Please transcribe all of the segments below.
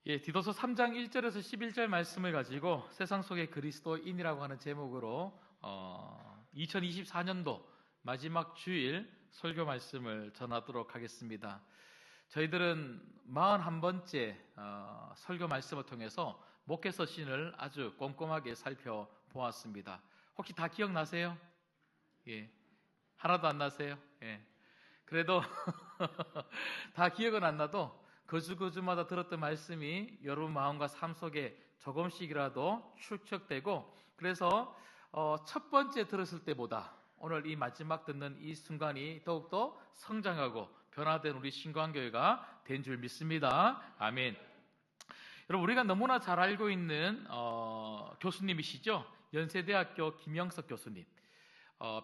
디도서 3장 1절에서 11절 말씀을 가지고 세상 속의 그리스도인이라고 하는 제목으로 2024년도 마지막 주일 설교 말씀을 전하도록 하겠습니다. 저희들은 41번째 설교 말씀을 통해서 목회서신을 아주 꼼꼼하게 살펴보았습니다. 혹시 다 기억나세요? 예. 하나도 안 나세요? 예. 그래도 다 기억은 안 나도 거주마다 들었던 말씀이 여러분 마음과 삶 속에 조금씩이라도 축적되고, 그래서 첫 번째 들었을 때보다 오늘 이 마지막 듣는 이 순간이 더욱더 성장하고 변화된 우리 신광교회가 된 줄 믿습니다. 아멘. 여러분, 우리가 너무나 잘 알고 있는 교수님이시죠. 연세대학교 김영석 교수님.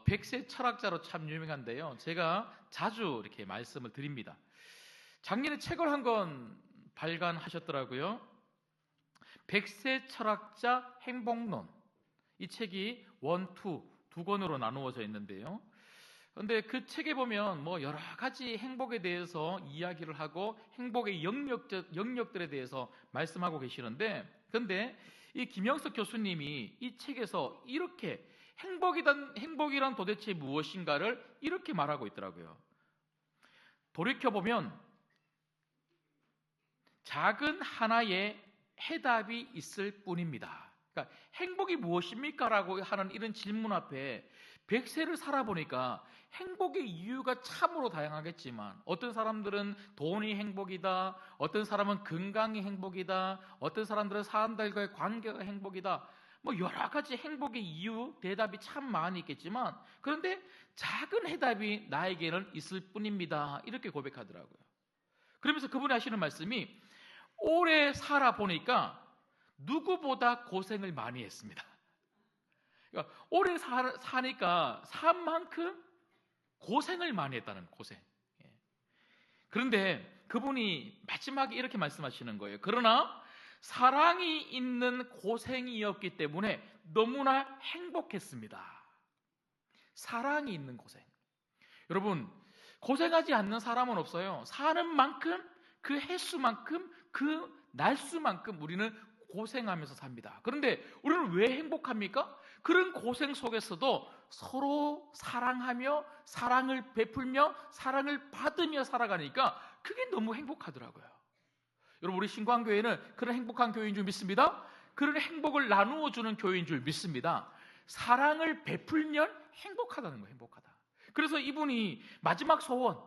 백세 철학자로 참 유명한데요. 제가 자주 이렇게 말씀을 드립니다. 작년에 책을 한 권 발간하셨더라고요. 백세 철학자 행복론. 이 책이 두 권으로 나누어져 있는데요. 그런데 그 책에 보면 여러 가지 행복에 대해서 이야기를 하고 행복의 영역들에 대해서 말씀하고 계시는데, 그런데 이 김영석 교수님이 이 책에서 이렇게 행복이란 도대체 무엇인가를 이렇게 말하고 있더라고요. 돌이켜보면 작은 하나의 해답이 있을 뿐입니다. 그러니까 행복이 무엇입니까? 라고 하는 이런 질문 앞에 100세를 살아보니까 행복의 이유가 참으로 다양하겠지만, 어떤 사람들은 돈이 행복이다, 어떤 사람은 건강이 행복이다, 어떤 사람들은 사람들과의 관계가 행복이다, 여러 가지 행복의 이유, 대답이 참 많이 있겠지만, 그런데 작은 해답이 나에게는 있을 뿐입니다. 이렇게 고백하더라고요. 그러면서 그분이 하시는 말씀이, 오래 살아보니까 누구보다 고생을 많이 했습니다. 그러니까 오래 사니까 산 만큼 고생을 많이 했다는 고생. 그런데 그분이 마지막에 이렇게 말씀하시는 거예요. 그러나 사랑이 있는 고생이었기 때문에 너무나 행복했습니다. 사랑이 있는 고생. 여러분, 고생하지 않는 사람은 없어요. 사는 만큼, 그 횟수만큼, 그 날수만큼 우리는 고생하면서 삽니다. 그런데 우리는 왜 행복합니까? 그런 고생 속에서도 서로 사랑하며 사랑을 베풀며 사랑을 받으며 살아가니까 그게 너무 행복하더라고요. 여러분, 우리 신광교회는 그런 행복한 교회인 줄 믿습니다. 그런 행복을 나누어 주는 교회인 줄 믿습니다. 사랑을 베풀면 행복하다는 거예요. 행복하다. 그래서 이분이 마지막 소원,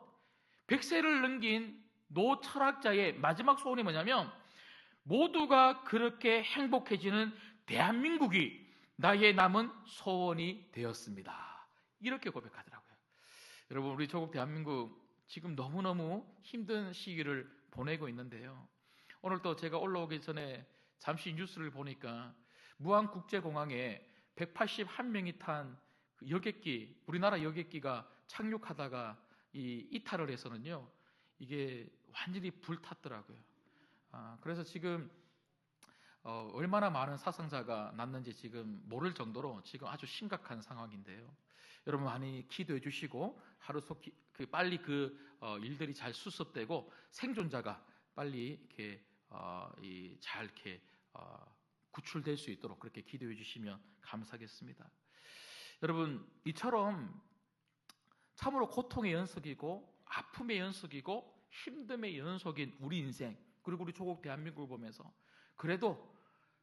100세를 넘긴 노 철학자의 마지막 소원이 뭐냐면, 모두가 그렇게 행복해지는 대한민국이 나의 남은 소원이 되었습니다. 이렇게 고백하더라고요. 여러분, 우리 조국 대한민국 지금 너무너무 힘든 시기를 보내고 있는데요. 오늘 또 제가 올라오기 전에 잠시 뉴스를 보니까 무안국제공항에 181명이 탄 여객기, 우리나라 여객기가 착륙하다가 이탈을 해서는요, 이게 완전히 불탔더라고요. 그래서 지금 얼마나 많은 사상자가 났는지 지금 모를 정도로 지금 아주 심각한 상황인데요. 여러분, 많이 기도해 주시고 하루속히 빨리 일들이 잘 수습되고 생존자가 빨리 이렇게 잘 이렇게 구출될 수 있도록 그렇게 기도해 주시면 감사하겠습니다. 여러분, 이처럼 참으로 고통의 연속이고 아픔의 연속이고 힘듦의 연속인 우리 인생, 그리고 우리 조국 대한민국을 보면서 그래도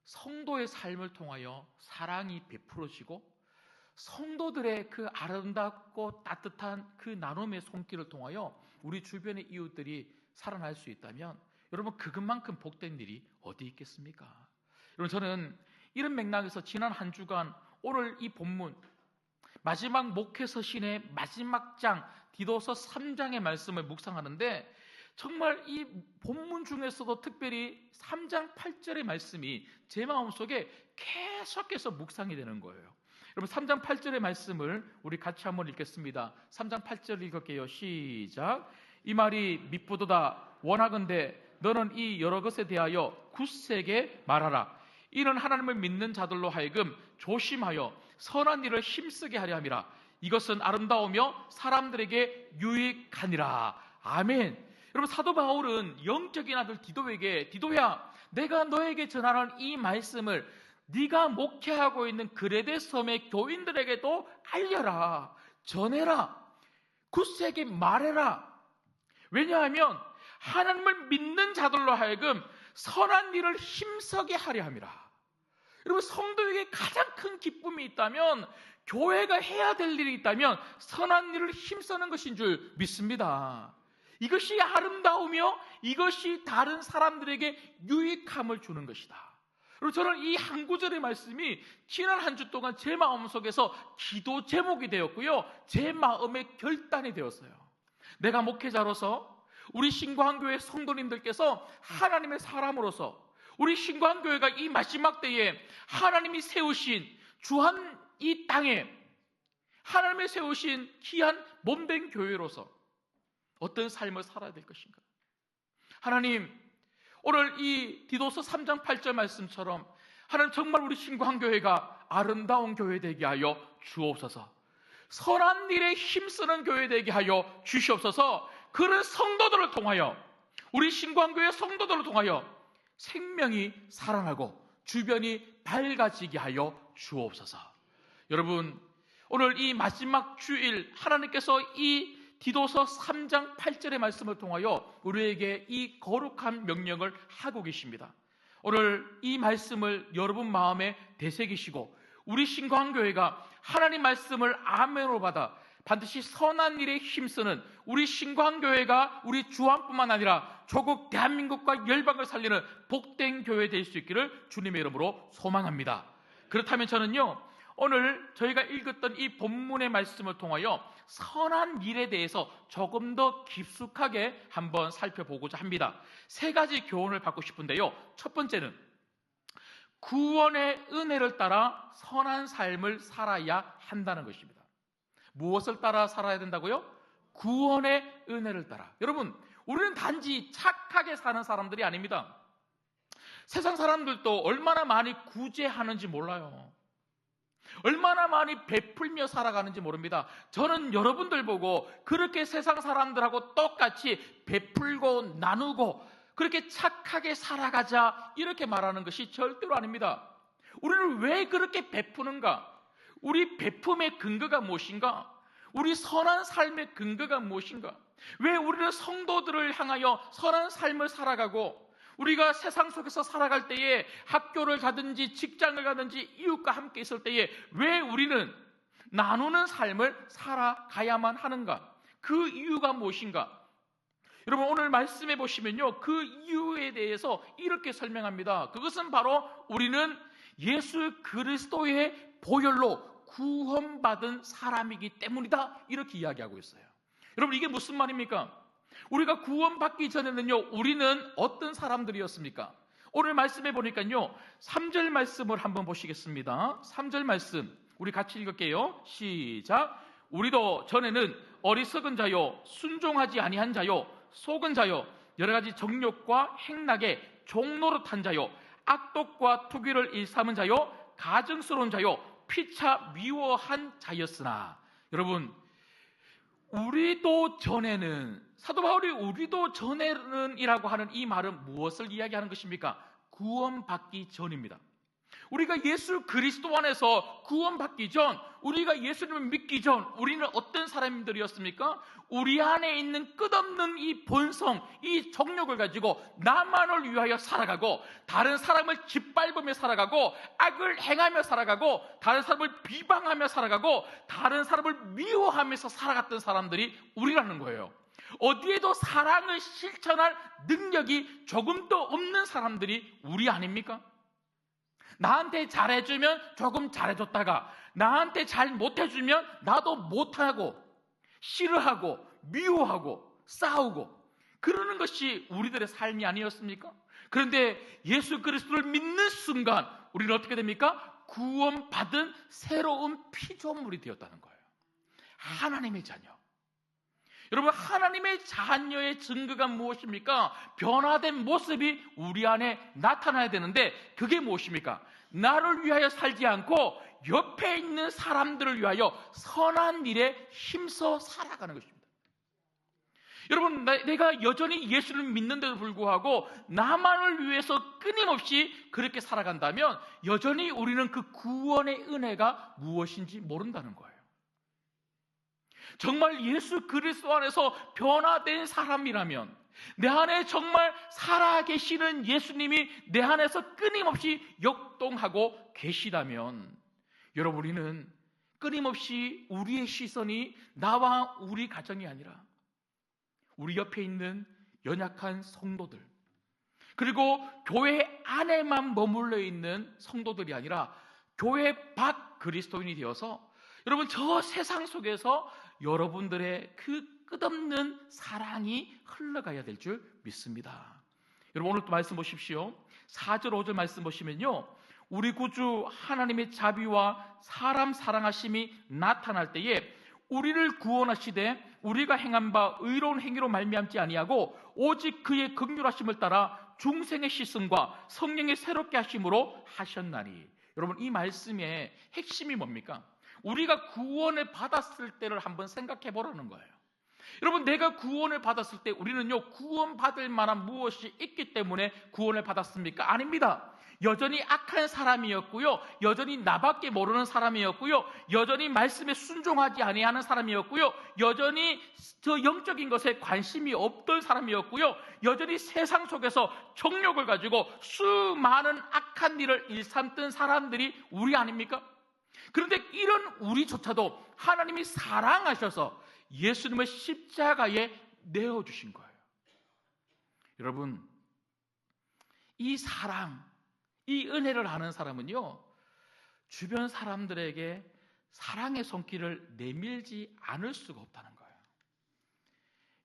성도의 삶을 통하여 사랑이 베풀어지고 성도들의 그 아름답고 따뜻한 그 나눔의 손길을 통하여 우리 주변의 이웃들이 살아날 수 있다면, 여러분, 그것만큼 복된 일이 어디 있겠습니까? 여러분, 저는 이런 맥락에서 지난 한 주간 오늘 이 본문 마지막 목회서신의 마지막 장 디도서 3장의 말씀을 묵상하는데, 정말 이 본문 중에서도 특별히 3장 8절의 말씀이 제 마음속에 계속해서 묵상이 되는 거예요. 여러분, 3장 8절의 말씀을 우리 같이 한번 읽겠습니다. 3장 8절 읽을게요. 시작. 이 말이 미쁘도다. 원하건대 너는 이 여러 것에 대하여 굳세게 말하라. 이는 하나님을 믿는 자들로 하여금 조심하여 선한 일을 힘쓰게 하려 함이라. 이것은 아름다우며 사람들에게 유익하니라. 아멘. 여러분, 사도 바울은 영적인 아들 디도에게, 디도야, 내가 너에게 전하는 이 말씀을 네가 목회하고 있는 그레데 섬의 교인들에게도 알려라, 전해라, 굳세게 말해라. 왜냐하면 하나님을 믿는 자들로 하여금 선한 일을 힘쓰게 하려 함이라. 여러분, 성도에게 가장 큰 기쁨이 있다면, 교회가 해야 될 일이 있다면 선한 일을 힘쓰는 것인 줄 믿습니다. 이것이 아름다우며 이것이 다른 사람들에게 유익함을 주는 것이다. 그리고 저는 이 한 구절의 말씀이 지난 한 주 동안 제 마음속에서 기도 제목이 되었고요, 제 마음의 결단이 되었어요. 내가 목회자로서, 우리 신광교회 성도님들께서 하나님의 사람으로서, 우리 신광교회가 이 마지막 때에 하나님이 세우신 주한 이 땅에 하나님의 세우신 귀한 몸된 교회로서 어떤 삶을 살아야 될 것인가? 하나님, 오늘 이 디도서 3장 8절 말씀처럼 하나님, 정말 우리 신광교회가 아름다운 교회 되게 하여 주옵소서. 선한 일에 힘쓰는 교회 되게 하여 주시옵소서. 그런 성도들을 통하여, 우리 신광교회 성도들을 통하여 생명이 살아나고 주변이 밝아지게 하여 주옵소서. 여러분, 오늘 이 마지막 주일 하나님께서 이 디도서 3장 8절의 말씀을 통하여 우리에게 이 거룩한 명령을 하고 계십니다. 오늘 이 말씀을 여러분 마음에 되새기시고, 우리 신광교회가 하나님 말씀을 아멘으로 받아 반드시 선한 일에 힘쓰는 우리 신광교회가 우리 주안뿐만 아니라 조국 대한민국과 열방을 살리는 복된 교회 될 수 있기를 주님의 이름으로 소망합니다. 그렇다면 저는요, 오늘 저희가 읽었던 이 본문의 말씀을 통하여 선한 일에 대해서 조금 더 깊숙하게 한번 살펴보고자 합니다. 세 가지 교훈을 받고 싶은데요, 첫 번째는 구원의 은혜를 따라 선한 삶을 살아야 한다는 것입니다. 무엇을 따라 살아야 된다고요? 구원의 은혜를 따라. 여러분, 우리는 단지 착하게 사는 사람들이 아닙니다. 세상 사람들도 얼마나 많이 구제하는지 몰라요. 얼마나 많이 베풀며 살아가는지 모릅니다. 저는 여러분들 보고 그렇게 세상 사람들하고 똑같이 베풀고 나누고 그렇게 착하게 살아가자 이렇게 말하는 것이 절대로 아닙니다. 우리는 왜 그렇게 베푸는가? 우리 베품의 근거가 무엇인가? 우리 선한 삶의 근거가 무엇인가? 왜 우리는 성도들을 향하여 선한 삶을 살아가고, 우리가 세상 속에서 살아갈 때에 학교를 가든지 직장을 가든지 이웃과 함께 있을 때에 왜 우리는 나누는 삶을 살아가야만 하는가? 그 이유가 무엇인가? 여러분, 오늘 말씀해 보시면요, 그 이유에 대해서 이렇게 설명합니다. 그것은 바로 우리는 예수 그리스도의 보혈로 구원받은 사람이기 때문이다, 이렇게 이야기하고 있어요. 여러분, 이게 무슨 말입니까? 우리가 구원받기 전에는요, 우리는 어떤 사람들이었습니까? 오늘 말씀해 보니까요, 3절 말씀을 한번 보시겠습니다. 3절 말씀 우리 같이 읽을게요. 시작. 우리도 전에는 어리석은 자요, 순종하지 아니한 자요, 속은 자요, 여러 가지 정욕과 행락에 종노릇한 자요, 악독과 투기를 일삼은 자요, 가증스러운 자요, 피차 미워한 자였으나. 여러분, 우리도 전에는, 사도 바울이 우리도 전에는 이라고 하는 이 말은 무엇을 이야기하는 것입니까? 구원받기 전입니다. 우리가 예수 그리스도 안에서 구원받기 전, 우리가 예수님을 믿기 전 우리는 어떤 사람들이었습니까? 우리 안에 있는 끝없는 이 본성, 이 정욕을 가지고 나만을 위하여 살아가고, 다른 사람을 짓밟으며 살아가고, 악을 행하며 살아가고, 다른 사람을 비방하며 살아가고, 다른 사람을 미워하면서 살아갔던 사람들이 우리라는 거예요. 어디에도 사랑을 실천할 능력이 조금도 없는 사람들이 우리 아닙니까? 나한테 잘해주면 조금 잘해줬다가 나한테 잘 못해주면 나도 못하고 싫어하고 미워하고 싸우고 그러는 것이 우리들의 삶이 아니었습니까? 그런데 예수 그리스도를 믿는 순간 우리는 어떻게 됩니까? 구원받은 새로운 피조물이 되었다는 거예요. 하나님의 자녀. 여러분, 하나님의 자녀의 증거가 무엇입니까? 변화된 모습이 우리 안에 나타나야 되는데 그게 무엇입니까? 나를 위하여 살지 않고 옆에 있는 사람들을 위하여 선한 일에 힘써 살아가는 것입니다. 여러분, 내가 여전히 예수를 믿는데도 불구하고 나만을 위해서 끊임없이 그렇게 살아간다면 여전히 우리는 그 구원의 은혜가 무엇인지 모른다는 거예요. 정말 예수 그리스도 안에서 변화된 사람이라면, 내 안에 정말 살아계시는 예수님이 내 안에서 끊임없이 역동하고 계시다면, 여러분, 우리는 끊임없이 우리의 시선이 나와 우리 가정이 아니라 우리 옆에 있는 연약한 성도들, 그리고 교회 안에만 머물러 있는 성도들이 아니라 교회 밖 그리스도인이 되어서 여러분, 저 세상 속에서 여러분들의 그 끝없는 사랑이 흘러가야 될 줄 믿습니다. 여러분, 오늘 또 말씀 보십시오. 4절 5절 말씀 보시면요, 우리 구주 하나님의 자비와 사람 사랑하심이 나타날 때에 우리를 구원하시되 우리가 행한 바 의로운 행위로 말미암지 아니하고 오직 그의 긍휼하심을 따라 중생의 씻음과 성령의 새롭게 하심으로 하셨나니. 여러분, 이 말씀의 핵심이 뭡니까? 우리가 구원을 받았을 때를 한번 생각해 보라는 거예요. 여러분, 내가 구원을 받았을 때 우리는요, 구원받을 만한 무엇이 있기 때문에 구원을 받았습니까? 아닙니다. 여전히 악한 사람이었고요, 여전히 나밖에 모르는 사람이었고요, 여전히 말씀에 순종하지 아니하는 사람이었고요, 여전히 저 영적인 것에 관심이 없던 사람이었고요, 여전히 세상 속에서 정욕을 가지고 수많은 악한 일을 일삼던 사람들이 우리 아닙니까? 그런데 이런 우리조차도 하나님이 사랑하셔서 예수님을 십자가에 내어주신 거예요. 여러분, 이 사랑, 이 은혜를 아는 사람은요, 주변 사람들에게 사랑의 손길을 내밀지 않을 수가 없다는 거예요.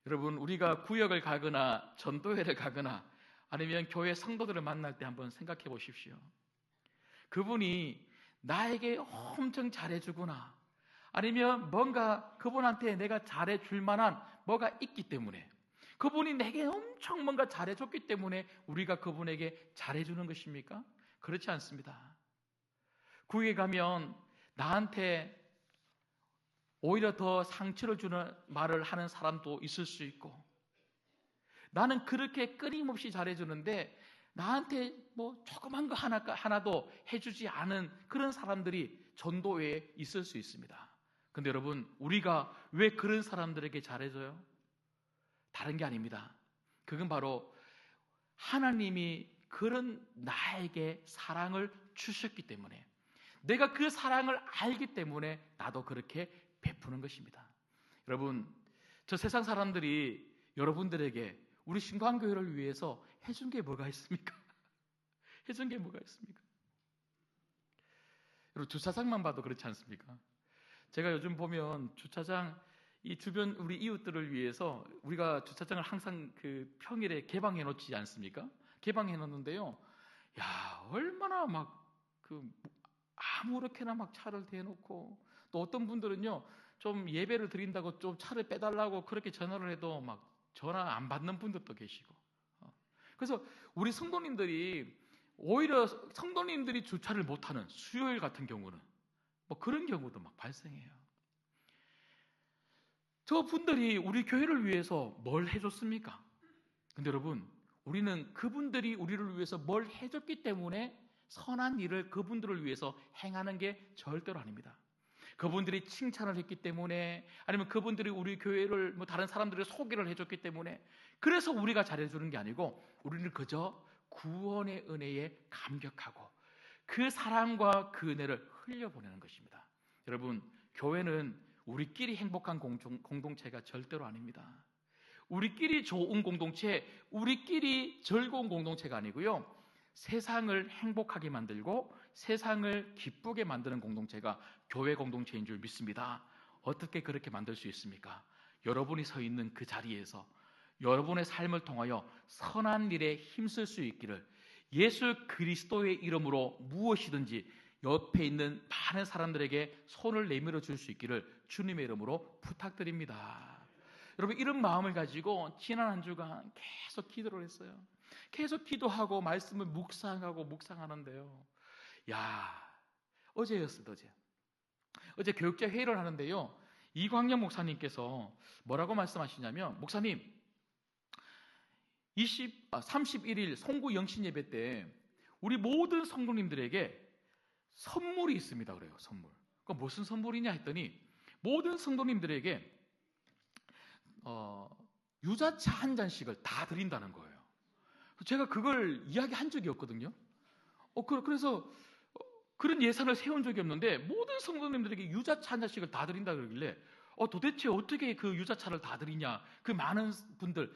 여러분, 우리가 구역을 가거나 전도회를 가거나 아니면 교회 성도들을 만날 때 한번 생각해 보십시오. 그분이 나에게 엄청 잘해주거나 아니면 뭔가 그분한테 내가 잘해줄 만한 뭐가 있기 때문에, 그분이 내게 엄청 뭔가 잘해줬기 때문에 우리가 그분에게 잘해주는 것입니까? 그렇지 않습니다. 구역에 가면 나한테 오히려 더 상처를 주는 말을 하는 사람도 있을 수 있고, 나는 그렇게 끊임없이 잘해주는데 나한테 뭐 조그만 거 하나도 해주지 않은 그런 사람들이 전도회에 있을 수 있습니다. 근데 여러분, 우리가 왜 그런 사람들에게 잘해줘요? 다른 게 아닙니다. 그건 바로 하나님이 그런 나에게 사랑을 주셨기 때문에, 내가 그 사랑을 알기 때문에 나도 그렇게 베푸는 것입니다. 여러분, 저 세상 사람들이 여러분들에게 우리 신광교회를 위해서 해준 게 뭐가 있습니까? 해준 게 뭐가 있습니까? 여러분, 주차장만 봐도 그렇지 않습니까? 제가 요즘 보면 주차장, 이 주변 우리 이웃들을 위해서 우리가 주차장을 항상 그 평일에 개방해 놓지 않습니까? 개방해 놓는데요, 야, 얼마나 막 아무렇게나 막 차를 대놓고, 또 어떤 분들은요, 좀 예배를 드린다고 좀 차를 빼달라고 그렇게 전화를 해도 막 전화 안 받는 분들도 계시고. 그래서 우리 성도님들이, 오히려 성도님들이 주차를 못하는 수요일 같은 경우는 뭐 그런 경우도 막 발생해요. 저 분들이 우리 교회를 위해서 뭘 해줬습니까? 근데 여러분, 우리는 그분들이 우리를 위해서 뭘 해줬기 때문에 선한 일을 그분들을 위해서 행하는 게 절대로 아닙니다. 그분들이 칭찬을 했기 때문에, 아니면 그분들이 우리 교회를 뭐 다른 사람들의 소개를 해줬기 때문에, 그래서 우리가 잘해주는 게 아니고, 우리는 그저 구원의 은혜에 감격하고 그 사랑과 그 은혜를 흘려보내는 것입니다. 여러분, 교회는 우리끼리 행복한 공동체가 절대로 아닙니다. 우리끼리 좋은 공동체, 우리끼리 즐거운 공동체가 아니고요, 세상을 행복하게 만들고 세상을 기쁘게 만드는 공동체가 교회 공동체인 줄 믿습니다. 어떻게 그렇게 만들 수 있습니까? 여러분이 서 있는 그 자리에서 여러분의 삶을 통하여 선한 일에 힘쓸 수 있기를, 예수 그리스도의 이름으로 무엇이든지 옆에 있는 많은 사람들에게 손을 내밀어 줄 수 있기를 주님의 이름으로 부탁드립니다. 여러분, 이런 마음을 가지고 지난 한 주간 계속 기도를 했어요. 계속 기도하고 말씀을 묵상하는데요, 어제였어요. 어제 교육자 회의를 하는데요, 이광영 목사님께서 뭐라고 말씀하시냐면, 목사님, 31일 송구 영신 예배 때 우리 모든 성도님들에게 선물이 있습니다. 그래요. 선물. 그럼 무슨 선물이냐 했더니 모든 성도님들에게 유자차 한 잔씩을 다 드린다는 거예요. 제가 그걸 이야기한 적이 없거든요. 그래서 그런 예산을 세운 적이 없는데 모든 성도님들에게 유자차 한 잔씩을 다 드린다 그러길래 도대체 어떻게 그 유자차를 다 드리냐? 그 많은 분들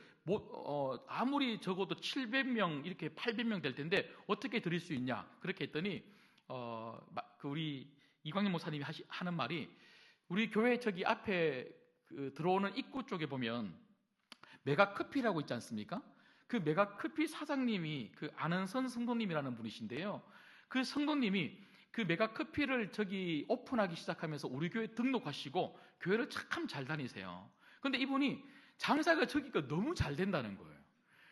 아무리 적어도 700명 이렇게 800명 될 텐데 어떻게 드릴 수 있냐? 그렇게 했더니 우리 이광현 목사님이 하는 말이 우리 교회 저기 앞에 들어오는 입구 쪽에 보면 메가커피라고 있지 않습니까? 그 메가커피 사장님이 그 안은선 성도님이라는 분이신데요. 그 성도님이 그 메가커피를 저기 오픈하기 시작하면서 우리 교회 등록하시고 교회를 참 잘 다니세요. 그런데 이분이 장사가 저기가 너무 잘 된다는 거예요.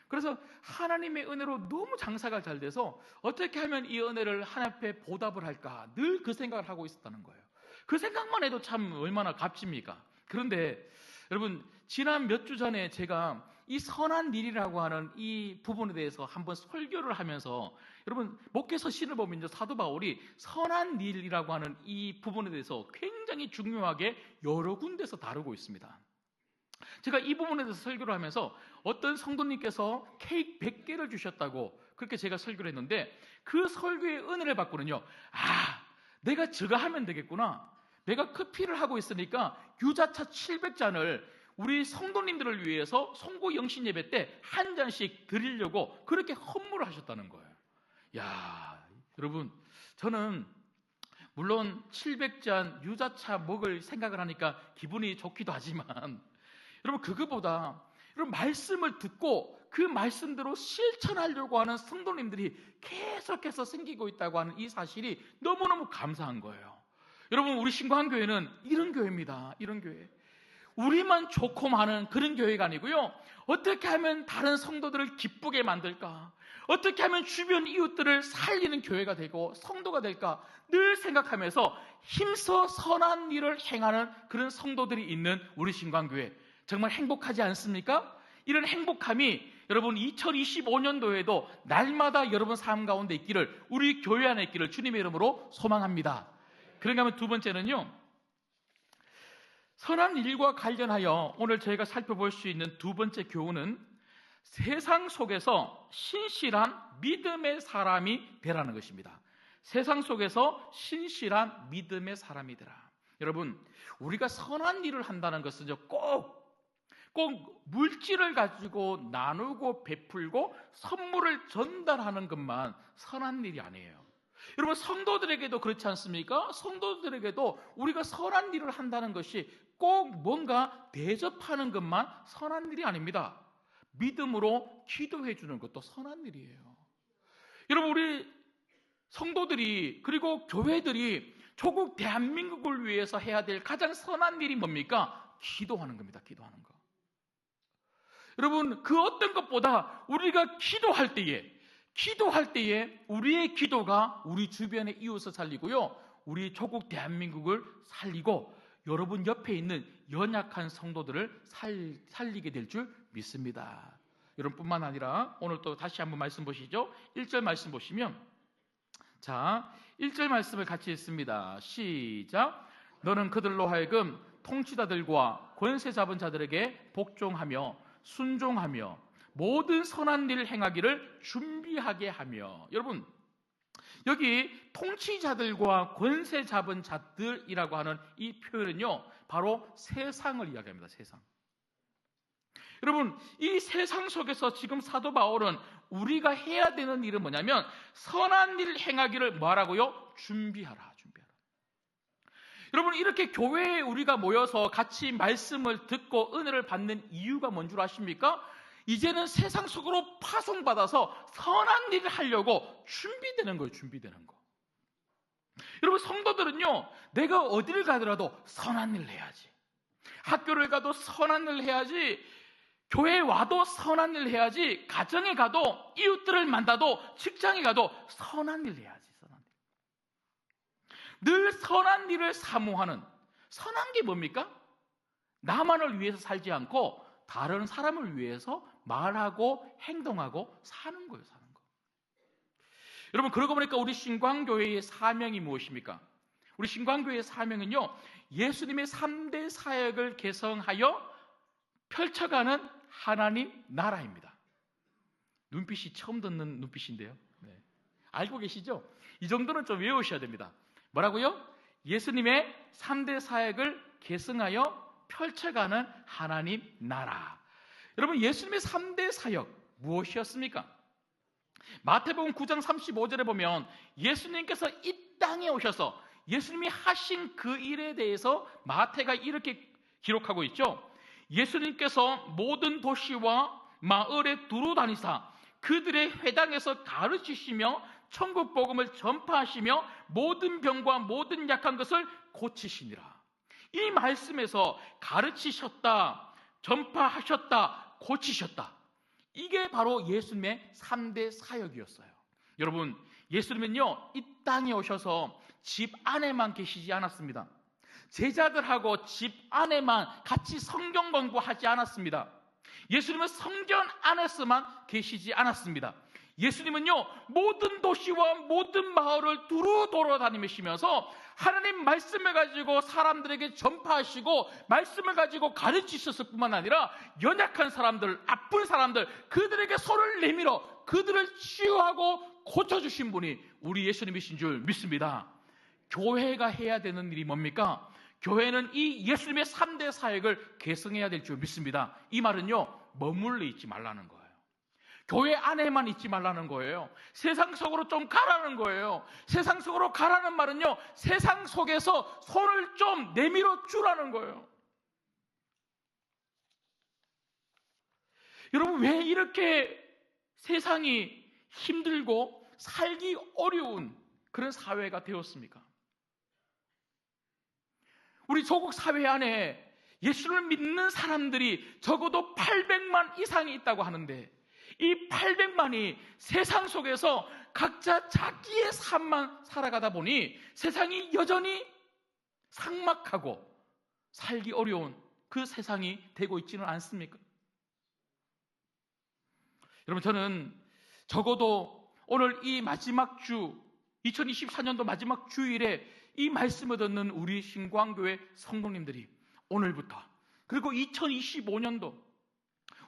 그래서 하나님의 은혜로 너무 장사가 잘 돼서 어떻게 하면 이 은혜를 하나님 앞에 보답을 할까 늘 그 생각을 하고 있었다는 거예요. 그 생각만 해도 참 얼마나 값집니까? 그런데 여러분 지난 몇 주 전에 제가 이 선한 일이라고 하는 이 부분에 대해서 한번 설교를 하면서 여러분 목회서 신을 보면 이제 사도 바울이 선한 일이라고 하는 이 부분에 대해서 굉장히 중요하게 여러 군데서 다루고 있습니다. 제가 이 부분에 대해서 설교를 하면서 어떤 성도님께서 케이크 100개를 주셨다고 그렇게 제가 설교를 했는데 그 설교의 은혜를 받고는요, 내가 저거 하면 되겠구나. 내가 커피를 하고 있으니까 유자차 700잔을 우리 성도님들을 위해서 송구 영신 예배 때 한 잔씩 드리려고 그렇게 헌물을 하셨다는 거예요. 야, 여러분, 저는 물론 700잔 유자차 먹을 생각을 하니까 기분이 좋기도 하지만 여러분 그거보다 여러분 말씀을 듣고 그 말씀대로 실천하려고 하는 성도님들이 계속해서 생기고 있다고 하는 이 사실이 너무너무 감사한 거예요. 여러분 우리 신광교회는 이런 교회입니다. 이런 교회. 우리만 좋고 많은 그런 교회가 아니고요. 어떻게 하면 다른 성도들을 기쁘게 만들까? 어떻게 하면 주변 이웃들을 살리는 교회가 되고 성도가 될까? 늘 생각하면서 힘써 선한 일을 행하는 그런 성도들이 있는 우리 신광교회. 정말 행복하지 않습니까? 이런 행복함이 여러분 2025년도에도 날마다 여러분 삶 가운데 있기를 우리 교회 안에 있기를 주님의 이름으로 소망합니다. 그런가 하면 두 번째는요. 선한 일과 관련하여 오늘 저희가 살펴볼 수 있는 두 번째 교훈은 세상 속에서 신실한 믿음의 사람이 되라는 것입니다. 세상 속에서 신실한 믿음의 사람이 되라. 여러분 우리가 선한 일을 한다는 것은 꼭 물질을 가지고 나누고 베풀고 선물을 전달하는 것만 선한 일이 아니에요. 여러분 성도들에게도 그렇지 않습니까? 성도들에게도 우리가 선한 일을 한다는 것이 꼭 뭔가 대접하는 것만 선한 일이 아닙니다. 믿음으로 기도해 주는 것도 선한 일이에요. 여러분 우리 성도들이 그리고 교회들이 조국 대한민국을 위해서 해야 될 가장 선한 일이 뭡니까? 기도하는 겁니다. 기도하는 거. 여러분 그 어떤 것보다 우리가 기도할 때에 우리의 기도가 우리 주변의 이웃을 살리고요. 우리 조국 대한민국을 살리고 여러분 옆에 있는 연약한 성도들을 살리게 될 줄 믿습니다. 여러분뿐만 아니라 오늘 또 다시 한번 말씀 보시죠. 1절 말씀 보시면 자 1절 말씀을 같이 읽습니다. 시작. 너는 그들로 하여금 통치자들과 권세 잡은 자들에게 복종하며 순종하며 모든 선한 일을 행하기를 준비하게 하며. 여러분 여기 통치자들과 권세 잡은 자들이라고 하는 이 표현은요 바로 세상을 이야기합니다. 세상. 여러분 이 세상 속에서 지금 사도 바울은 우리가 해야 되는 일은 뭐냐면 선한 일을 행하기를 뭐하라고요? 준비하라. 여러분 이렇게 교회에 우리가 모여서 같이 말씀을 듣고 은혜를 받는 이유가 뭔 줄 아십니까? 이제는 세상 속으로 파송받아서 선한 일을 하려고 준비되는 거예요. 준비되는 거. 여러분 성도들은요 내가 어디를 가더라도 선한 일을 해야지. 학교를 가도 선한 일을 해야지. 교회에 와도 선한 일을 해야지. 가정에 가도 이웃들을 만나도 직장에 가도 선한 일을 해야지. 늘 선한 일을 사모하는. 선한 게 뭡니까? 나만을 위해서 살지 않고 다른 사람을 위해서 말하고 행동하고 사는 거예요. 사는 거. 여러분, 그러고 보니까 우리 신광교회의 사명이 무엇입니까? 우리 신광교회의 사명은요, 예수님의 3대 사역을 개성하여 펼쳐가는 하나님 나라입니다. 눈빛이 처음 듣는 눈빛인데요. 네. 알고 계시죠? 이 정도는 좀 외우셔야 됩니다. 뭐라고요? 예수님의 3대 사역을 계승하여 펼쳐가는 하나님 나라. 여러분, 예수님의 3대 사역 무엇이었습니까? 마태복음 9장 35절에 보면 예수님께서 이 땅에 오셔서 예수님이 하신 그 일에 대해서 마태가 이렇게 기록하고 있죠. 예수님께서 모든 도시와 마을에 두루 다니사 그들의 회당에서 가르치시며 천국 복음을 전파하시며 모든 병과 모든 약한 것을 고치시니라. 이 말씀에서 가르치셨다, 전파하셨다, 고치셨다. 이게 바로 예수님의 3대 사역이었어요. 여러분, 예수님은요, 이 땅에 오셔서 집 안에만 계시지 않았습니다. 제자들하고 집 안에만 같이 성경 공부하지 않았습니다. 예수님은 성전 안에서만 계시지 않았습니다. 예수님은요, 모든 도시와 모든 마을을 두루 돌아다니시면서 하나님 말씀을 가지고 사람들에게 전파하시고 말씀을 가지고 가르치셨을 뿐만 아니라 연약한 사람들, 아픈 사람들, 그들에게 손을 내밀어 그들을 치유하고 고쳐주신 분이 우리 예수님이신 줄 믿습니다. 교회가 해야 되는 일이 뭡니까? 교회는 이 예수님의 3대 사역을 계승해야 될 줄 믿습니다. 이 말은요, 머물러 있지 말라는 거예요. 교회 안에만 있지 말라는 거예요. 세상 속으로 좀 가라는 거예요. 세상 속으로 가라는 말은요, 세상 속에서 손을 좀 내밀어 주라는 거예요. 여러분, 왜 이렇게 세상이 힘들고 살기 어려운 그런 사회가 되었습니까? 우리 조국 사회 안에 예수를 믿는 사람들이 적어도 800만 이상이 있다고 하는데 이 800만이 세상 속에서 각자 자기의 삶만 살아가다 보니 세상이 여전히 삭막하고 살기 어려운 그 세상이 되고 있지는 않습니까? 여러분, 저는 적어도 오늘 이 마지막 주, 2024년도 마지막 주일에 이 말씀을 듣는 우리 신광교회 성도님들이 오늘부터 그리고 2025년도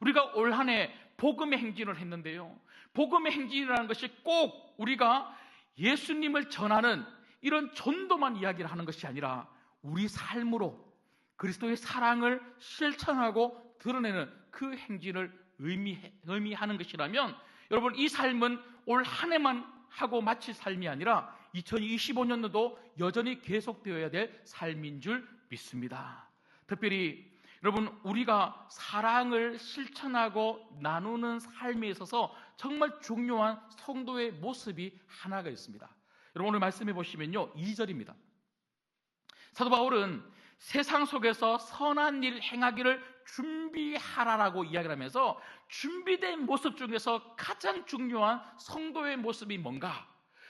우리가 올 한 해 복음의 행진을 했는데요, 복음의 행진이라는 것이 꼭 우리가 예수님을 전하는 이런 전도만 이야기를 하는 것이 아니라 우리 삶으로 그리스도의 사랑을 실천하고 드러내는 그 행진을 의미하는 것이라면 여러분, 이 삶은 올 한 해만 하고 마칠 삶이 아니라 2025년도도 여전히 계속되어야 될 삶인 줄 믿습니다. 특별히 여러분, 우리가 사랑을 실천하고 나누는 삶에 있어서 정말 중요한 성도의 모습이 하나가 있습니다. 여러분, 오늘 말씀해 보시면요, 2절입니다. 사도 바울은 세상 속에서 선한 일 행하기를 준비하라라고 이야기를 하면서 준비된 모습 중에서 가장 중요한 성도의 모습이 뭔가?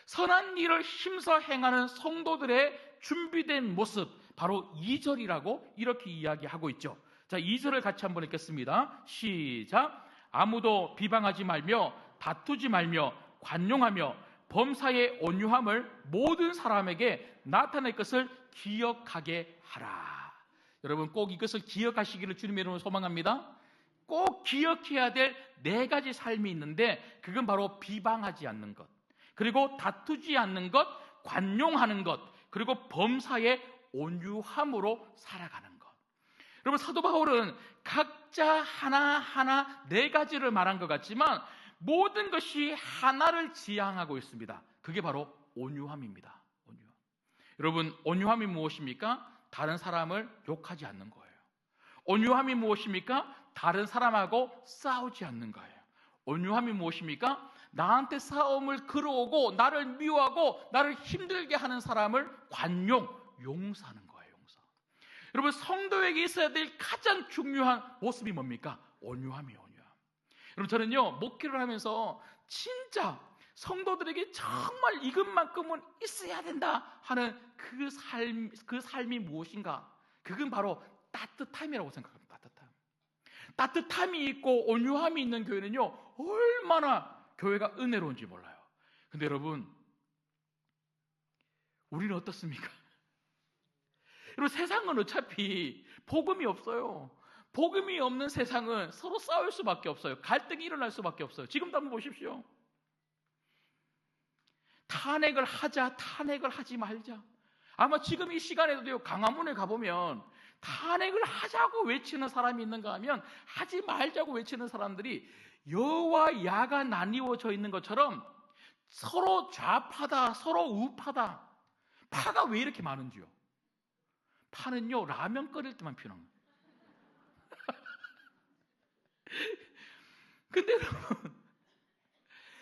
선한 일을 힘써 행하는 성도들의 준비된 모습, 바로 2절이라고 이렇게 이야기하고 있죠. 자, 2절을 같이 한번 읽겠습니다. 시작. 아무도 비방하지 말며 다투지 말며 관용하며 범사의 온유함을 모든 사람에게 나타낼 것을 기억하게 하라. 여러분, 꼭 이것을 기억하시기를 주님의 이름으로 소망합니다. 꼭 기억해야 될 4가지 삶이 있는데 그건 바로 비방하지 않는 것, 그리고 다투지 않는 것, 관용하는 것, 그리고 범사의 온유함으로 살아가는 것. 여러분, 사도 바울은 각자 하나하나 4가지를 말한 것 같지만 모든 것이 하나를 지향하고 있습니다. 그게 바로 온유함입니다. 온유함. 여러분, 온유함이 무엇입니까? 다른 사람을 욕하지 않는 거예요. 온유함이 무엇입니까? 다른 사람하고 싸우지 않는 거예요. 온유함이 무엇입니까? 나한테 싸움을 걸어오고 나를 미워하고 나를 힘들게 하는 사람을 관용, 용서하는 거예요. 용서. 여러분, 성도에게 있어야 될 가장 중요한 모습이 뭡니까? 온유함이에요. 온유함. 여러분, 저는요, 목회를 하면서 진짜 성도들에게 정말 이것만큼은 있어야 된다 하는 그 삶이 무엇인가? 그건 바로 따뜻함이라고 생각합니다. 따뜻함. 따뜻함이 있고 온유함이 있는 교회는요, 얼마나 교회가 은혜로운지 몰라요. 근데 여러분, 우리는 어떻습니까? 여러분, 세상은 어차피 복음이 없어요. 복음이 없는 세상은 서로 싸울 수밖에 없어요. 갈등이 일어날 수밖에 없어요. 지금도 한번 보십시오. 탄핵을 하자, 탄핵을 하지 말자. 아마 지금 이 시간에도요, 강화문에 가보면 탄핵을 하자고 외치는 사람이 있는가 하면 하지 말자고 외치는 사람들이 여와 야가 나뉘어져 있는 것처럼 서로 좌파다, 서로 우파다. 파가 왜 이렇게 많은지요? 파는요, 라면 끓일 때만 피는 거예요. 근데 여러분,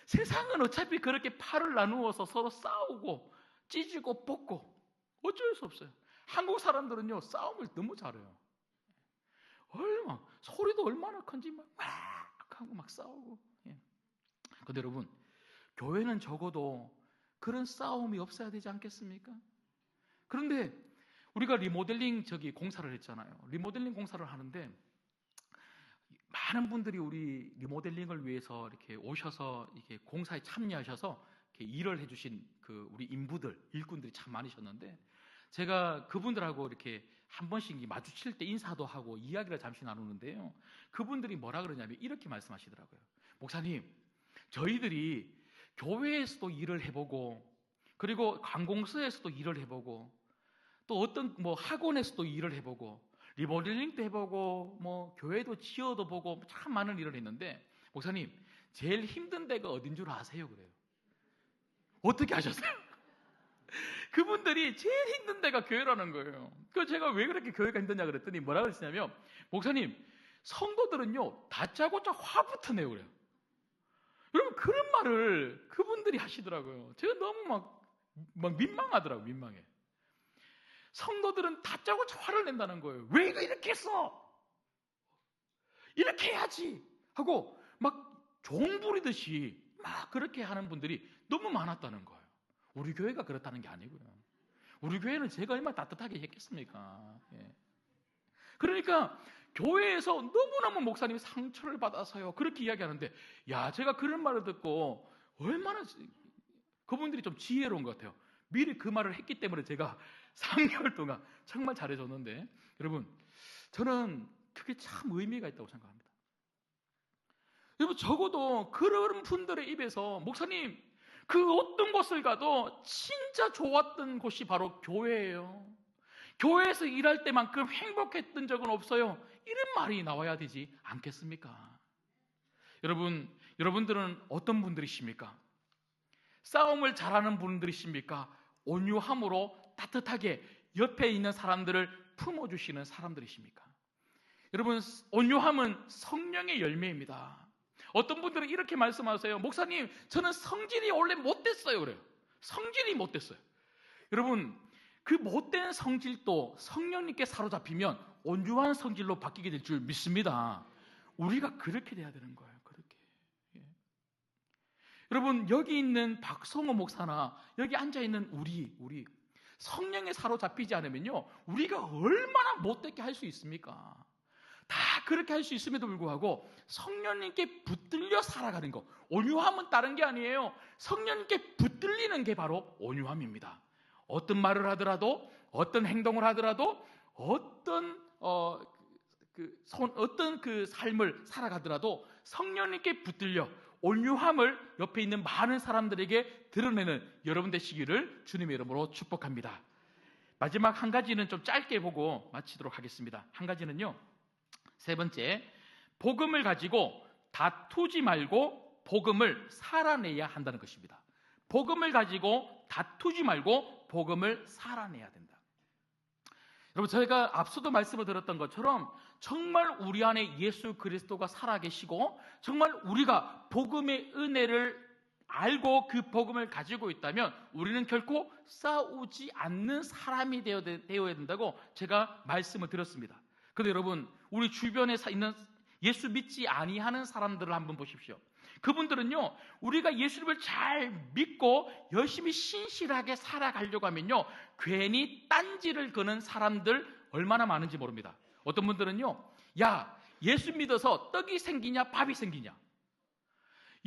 세상은 어차피 그렇게 파를 나누어서 서로 싸우고 찢고 뽑고 어쩔 수 없어요. 한국 사람들은요, 싸움을 너무 잘해요. 소리도 얼마나 큰지 막 하고 막 싸우고. 예. 근데 여러분, 교회는 적어도 그런 싸움이 없어야 되지 않겠습니까? 그런데 우리가 리모델링 공사를 했잖아요. 리모델링 공사를 하는데 많은 분들이 우리 리모델링을 위해서 이렇게 오셔서 이렇게 공사에 참여하셔서 이렇게 일을 해주신 우리 일꾼들이 참 많으셨는데, 제가 그분들하고 이렇게 한 번씩 마주칠 때 인사도 하고 이야기를 잠시 나누는데요, 그분들이 뭐라 그러냐면 이렇게 말씀하시더라고요. 목사님, 저희들이 교회에서도 일을 해보고, 그리고 관공서에서도 일을 해보고, 또 어떤 학원에서도 일을 해보고, 리모델링도 해보고, 교회도 지어도 보고, 참 많은 일을 했는데, 목사님, 제일 힘든 데가 어딘 줄 아세요? 그래요. 어떻게 아셨어요? 그분들이 제일 힘든 데가 교회라는 거예요. 그래서 제가 왜 그렇게 교회가 힘드냐 그랬더니 뭐라 그랬냐면, 목사님, 성도들은요, 다짜고짜 화부터 내요 그래요. 여러분, 그런 말을 그분들이 하시더라고요. 제가 너무 막 민망하더라고요. 민망해. 성도들은 다짜고짜 화를 낸다는 거예요. 왜 이거 이렇게 했어? 이렇게 해야지 하고 막 종 부리듯이 막 그렇게 하는 분들이 너무 많았다는 거예요. 우리 교회가 그렇다는 게 아니고요. 우리 교회는 제가 얼마나 따뜻하게 했겠습니까? 예. 그러니까 교회에서 너무너무 목사님이 상처를 받아서요, 그렇게 이야기하는데, 제가 그런 말을 듣고 얼마나 그분들이 좀 지혜로운 것 같아요. 미리 그 말을 했기 때문에 제가 3개월 동안 정말 잘해줬는데, 여러분, 저는 그게 참 의미가 있다고 생각합니다. 여러분, 적어도 그런 분들의 입에서 목사님, 그 어떤 곳을 가도 진짜 좋았던 곳이 바로 교회예요. 교회에서 일할 때만큼 행복했던 적은 없어요. 이런 말이 나와야 되지 않겠습니까? 여러분들은 어떤 분들이십니까? 싸움을 잘하는 분들이십니까? 온유함으로 따뜻하게 옆에 있는 사람들을 품어주시는 사람들이십니까? 여러분, 온유함은 성령의 열매입니다. 어떤 분들은 이렇게 말씀하세요. 목사님, 저는 성질이 원래 못됐어요. 그래요. 성질이 못됐어요. 여러분, 그 못된 성질도 성령님께 사로잡히면 온유한 성질로 바뀌게 될 줄 믿습니다. 우리가 그렇게 돼야 되는 거예요. 그렇게. 예. 여러분, 여기 있는 박성호 목사나 여기 앉아있는 우리 성령에 사로잡히지 않으면요, 우리가 얼마나 못되게 할 수 있습니까? 다 그렇게 할 수 있음에도 불구하고 성령님께 붙들려 살아가는 거, 온유함은 다른 게 아니에요. 성령님께 붙들리는 게 바로 온유함입니다. 어떤 말을 하더라도, 어떤 행동을 하더라도, 어떤 그 삶을 살아가더라도 성령님께 붙들려 온유함을 옆에 있는 많은 사람들에게 드러내는 여러분 되시기를 주님의 이름으로 축복합니다. 마지막 한 가지는 좀 짧게 보고 마치도록 하겠습니다. 한 가지는요, 세 번째, 복음을 가지고 다투지 말고 복음을 살아내야 한다는 것입니다. 복음을 가지고 다투지 말고 복음을 살아내야 된다. 여러분, 저희가 앞서도 말씀을 드렸던 것처럼 정말 우리 안에 예수 그리스도가 살아계시고 정말 우리가 복음의 은혜를 알고 그 복음을 가지고 있다면 우리는 결코 싸우지 않는 사람이 되어야 된다고 제가 말씀을 드렸습니다. 그런데 여러분, 우리 주변에 있는 예수 믿지 아니하는 사람들을 한번 보십시오. 그분들은요, 우리가 예수님을 잘 믿고 열심히 신실하게 살아가려고 하면요, 괜히 딴지를 거는 사람들 얼마나 많은지 모릅니다. 어떤 분들은요, 야, 예수 믿어서 떡이 생기냐 밥이 생기냐?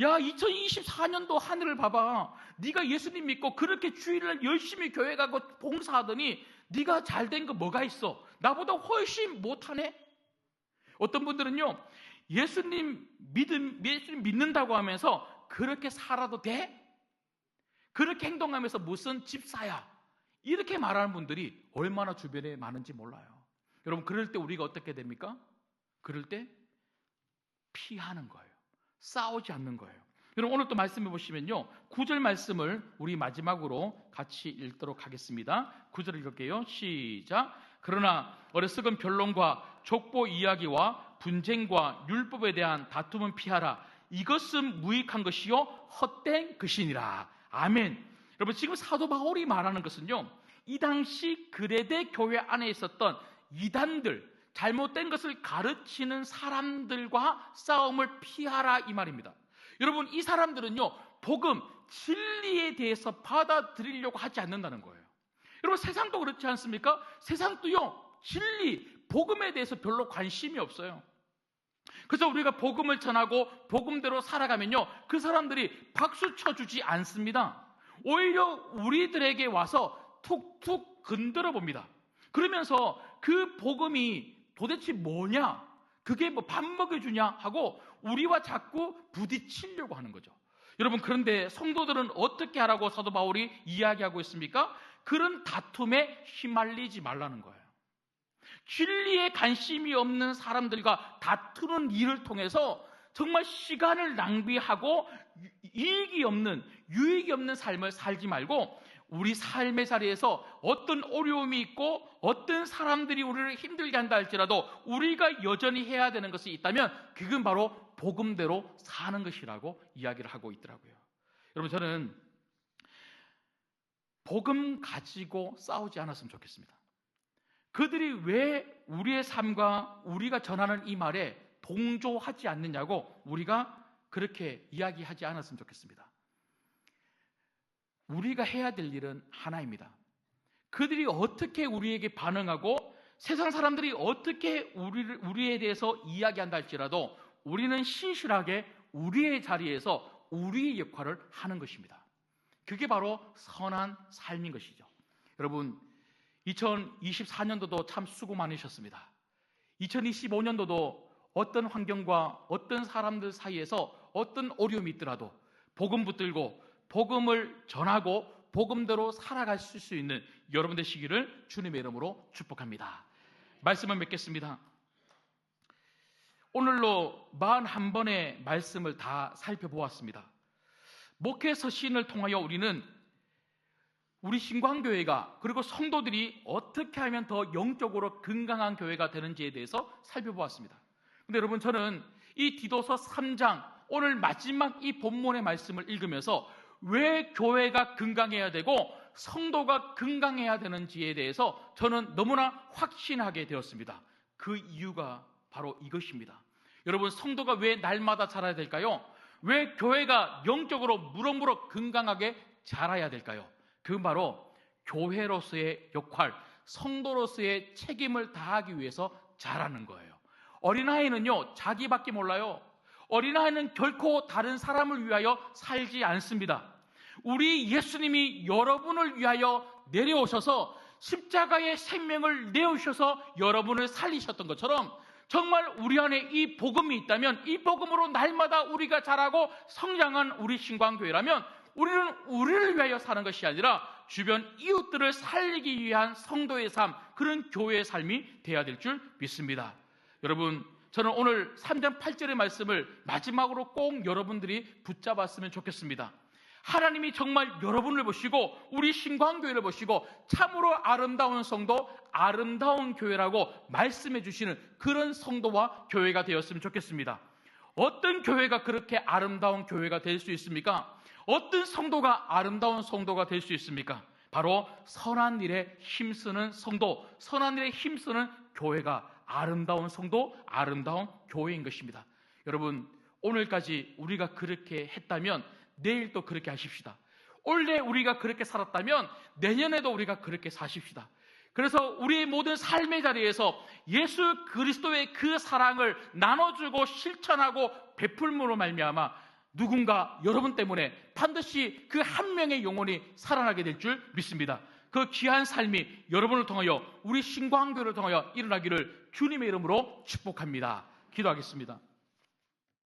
야, 2024년도 하늘을 봐봐. 네가 예수님 믿고 그렇게 주일날 열심히 교회 가고 봉사하더니 네가 잘된 거 뭐가 있어? 나보다 훨씬 못하네? 어떤 분들은요, 예수님 믿는다고 하면서 그렇게 살아도 돼? 그렇게 행동하면서 무슨 집사야? 이렇게 말하는 분들이 얼마나 주변에 많은지 몰라요. 여러분, 그럴 때 우리가 어떻게 됩니까? 그럴 때 피하는 거예요. 싸우지 않는 거예요. 여러분, 오늘 또 말씀해 보시면요, 9절 말씀을 우리 마지막으로 같이 읽도록 하겠습니다. 9절 읽을게요. 시작. 그러나 어리석은 변론과 족보 이야기와 분쟁과 율법에 대한 다툼은 피하라. 이것은 무익한 것이요 헛된 것이니라. 아멘. 여러분, 지금 사도 바울이 말하는 것은요, 이 당시 그레데 교회 안에 있었던 이단들, 잘못된 것을 가르치는 사람들과 싸움을 피하라, 이 말입니다. 여러분, 이 사람들은요, 복음, 진리에 대해서 받아들이려고 하지 않는다는 거예요. 여러분, 세상도 그렇지 않습니까? 세상도요, 진리, 복음에 대해서 별로 관심이 없어요. 그래서 우리가 복음을 전하고 복음대로 살아가면요, 그 사람들이 박수 쳐주지 않습니다. 오히려 우리들에게 와서 툭툭 건드려 봅니다. 그러면서 그 복음이 도대체 뭐냐? 그게 뭐 밥 먹여주냐? 하고 우리와 자꾸 부딪히려고 하는 거죠. 여러분, 그런데 성도들은 어떻게 하라고 사도 바울이 이야기하고 있습니까? 그런 다툼에 휘말리지 말라는 거예요. 진리에 관심이 없는 사람들과 다투는 일을 통해서 정말 시간을 낭비하고 유익이 없는 삶을 살지 말고, 우리 삶의 자리에서 어떤 어려움이 있고 어떤 사람들이 우리를 힘들게 한다 할지라도 우리가 여전히 해야 되는 것이 있다면 그건 바로 복음대로 사는 것이라고 이야기를 하고 있더라고요. 여러분, 저는 복음 가지고 싸우지 않았으면 좋겠습니다. 그들이 왜 우리의 삶과 우리가 전하는 이 말에 동조하지 않느냐고 우리가 그렇게 이야기하지 않았으면 좋겠습니다. 우리가 해야 될 일은 하나입니다. 그들이 어떻게 우리에게 반응하고 세상 사람들이 어떻게 우리에 대해서 이야기한다 할지라도 우리는 신실하게 우리의 자리에서 우리의 역할을 하는 것입니다. 그게 바로 선한 삶인 것이죠. 여러분, 2024년도도 참 수고 많으셨습니다. 2025년도도 어떤 환경과 어떤 사람들 사이에서 어떤 어려움이 있더라도 복음 붙들고 복음을 전하고 복음대로 살아가실 수 있는 여러분 되시기를 주님의 이름으로 축복합니다. 말씀을 맺겠습니다. 오늘로 41번의 말씀을 다 살펴보았습니다. 목회 서신을 통하여 우리는 우리 신광교회가, 그리고 성도들이 어떻게 하면 더 영적으로 건강한 교회가 되는지에 대해서 살펴보았습니다. 근데 여러분, 저는 이 디도서 3장 오늘 마지막 이 본문의 말씀을 읽으면서 왜 교회가 건강해야 되고 성도가 건강해야 되는지에 대해서 저는 너무나 확신하게 되었습니다. 그 이유가 바로 이것입니다. 여러분, 성도가 왜 날마다 자라야 될까요? 왜 교회가 영적으로 무럭무럭 건강하게 자라야 될까요? 그건 바로 교회로서의 역할, 성도로서의 책임을 다하기 위해서 자라는 거예요. 어린아이는요, 자기밖에 몰라요. 어린아이는 결코 다른 사람을 위하여 살지 않습니다. 우리 예수님이 여러분을 위하여 내려오셔서 십자가의 생명을 내어주셔서 여러분을 살리셨던 것처럼, 정말 우리 안에 이 복음이 있다면 이 복음으로 날마다 우리가 자라고 성장한 우리 신광교회라면 우리는 우리를 위하여 사는 것이 아니라 주변 이웃들을 살리기 위한 성도의 삶, 그런 교회의 삶이 되어야 될 줄 믿습니다. 여러분, 저는 오늘 3장 8절의 말씀을 마지막으로 꼭 여러분들이 붙잡았으면 좋겠습니다. 하나님이 정말 여러분을 보시고 우리 신광교회를 보시고 참으로 아름다운 성도, 아름다운 교회라고 말씀해 주시는 그런 성도와 교회가 되었으면 좋겠습니다. 어떤 교회가 그렇게 아름다운 교회가 될 수 있습니까? 어떤 성도가 아름다운 성도가 될 수 있습니까? 바로 선한 일에 힘쓰는 성도, 선한 일에 힘쓰는 교회가 아름다운 성도, 아름다운 교회인 것입니다. 여러분, 오늘까지 우리가 그렇게 했다면 내일 또 그렇게 하십시다. 올해 우리가 그렇게 살았다면 내년에도 우리가 그렇게 사십시다. 그래서 우리의 모든 삶의 자리에서 예수 그리스도의 그 사랑을 나눠주고 실천하고 베풀므로 말미암아 누군가 여러분 때문에 반드시 그 한 명의 영혼이 살아나게 될 줄 믿습니다. 그 귀한 삶이 여러분을 통하여 우리 신광교를 통하여 일어나기를 주님의 이름으로 축복합니다. 기도하겠습니다.